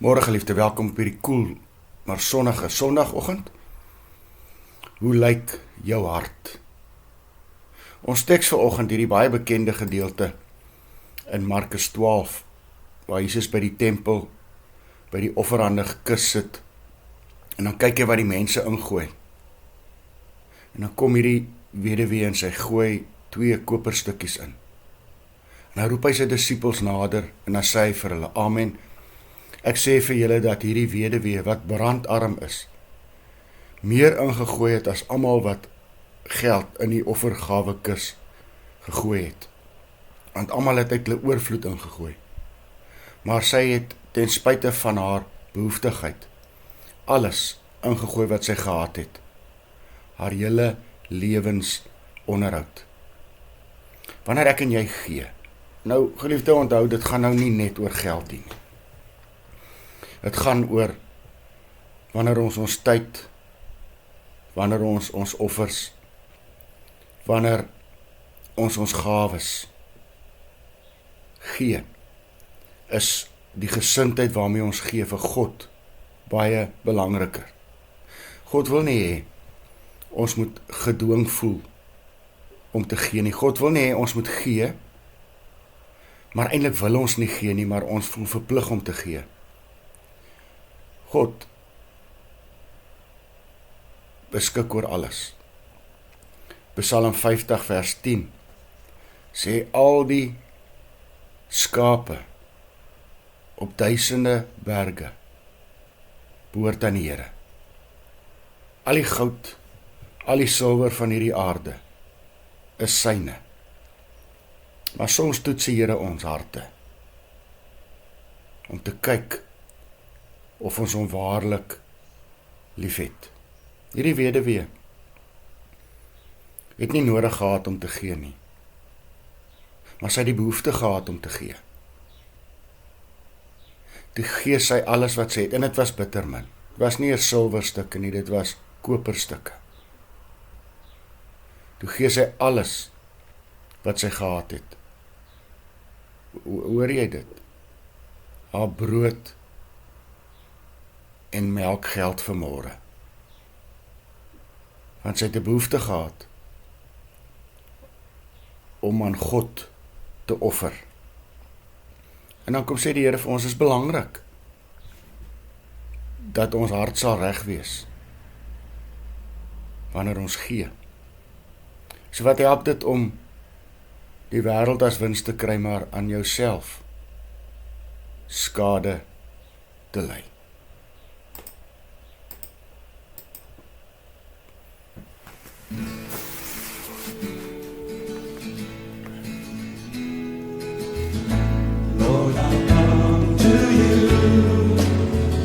Môre geliefde, welkom op hierdie koel, maar sonnige sondagoggend. Hoe lyk jou hart? Ons teks vanoggend hierdie baie bekende gedeelte in Markus 12, waar Jesus by die tempel, by die offerhande gekus sit, en dan kyk hy wat die mense ingooi. En dan kom hierdie weduwee en sy gooi 2 koperstukkies in. En dan roep hy sy disippels nader, en dan sê hy vir hulle, Amen. Ek sê vir julle dat hierdie weduwee wat brandarm is, meer ingegooi het as almal wat geld in die offergawekus gegooi het. Want almal het uit hulle oorvloed ingegooi. Maar sy het ten spyte van haar behoeftigheid alles ingegooi wat sy gehad het. Haar hele lewensonderhoud. Wanneer ek en jy gee, nou geliefde onthou, dit gaan nou nie net oor geld nie. Het gaan oor wanneer ons tyd, wanneer ons offers, wanneer ons gawes gee, is die gesindheid waarmee ons gee vir God baie belangriker. God wil nie hê ons moet gedwing voel om te gee nie. God wil nie hê ons moet gee, maar eintlik wil ons nie gee nie, maar ons voel verplig om te gee. God beskik oor alles. Psalm 50 vers 10 sê al die skape op duisende berge behoort aan die Here. Al die goud, al die silwer van hierdie aarde is syne. Maar soms toets die Here ons harte om te kyk of ons hom waarlik liefhet. Hierdie weduwee het nie nodig gehad om te gee nie, maar sy het die behoefte gehad om te gee. Toe gee sy alles wat sy het, en dit was bitter min. Dit was nie 'n silwerstukke nie, dit was koperstukke. Toe gee sy alles wat sy gehad het. Hoor jy dit? Haar brood en melkgeld vir môre. Want sy het 'n behoefte gehad om aan God te offer. En dan kom sê die Here vir ons, is belangrik dat ons hart sal reg wees wanneer ons gee. So wat help dit om die wêreld as wins te kry, maar aan jouself skade te ly? Lord, I come to you,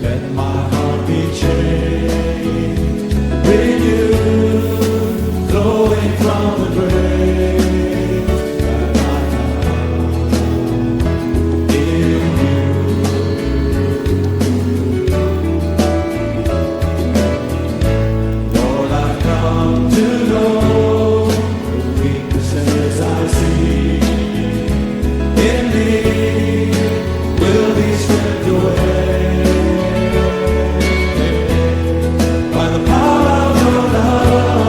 let my heart be changed, renewed, flowing from the grave that I found in you. Lord, I come to know the weaknesses I see in me will be stripped away by the power of your love.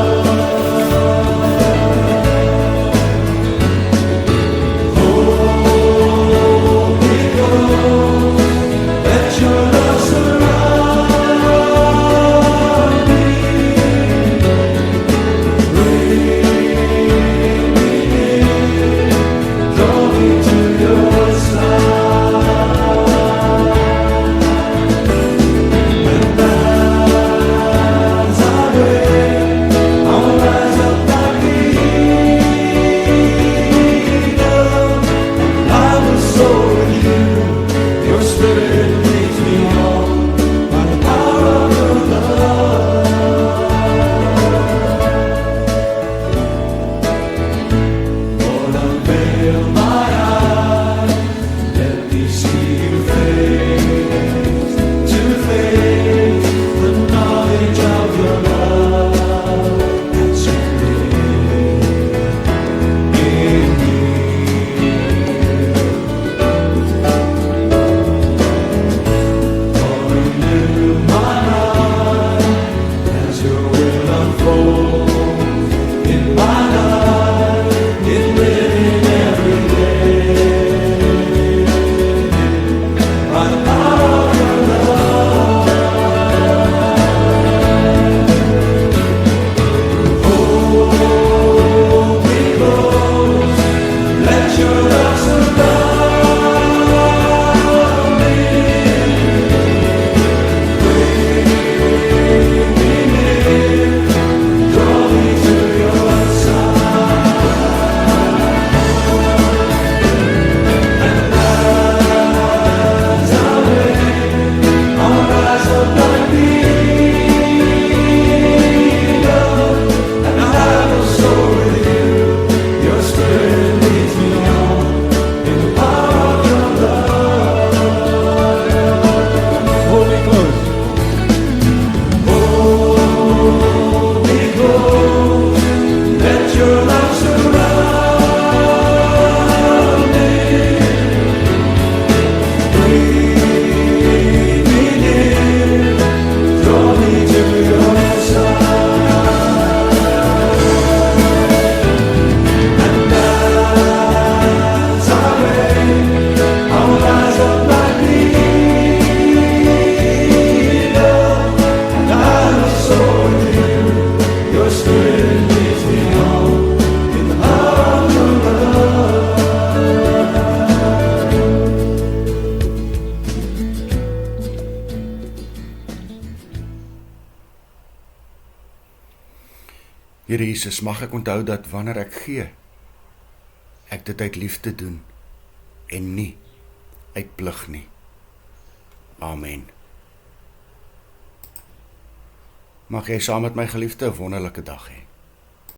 Here Jesus, mag ek onthou dat wanneer ek gee, ek dit uit liefde doen en nie uit plig nie. Amen. Mag jy saam met my geliefde 'n wonderlike dag hê.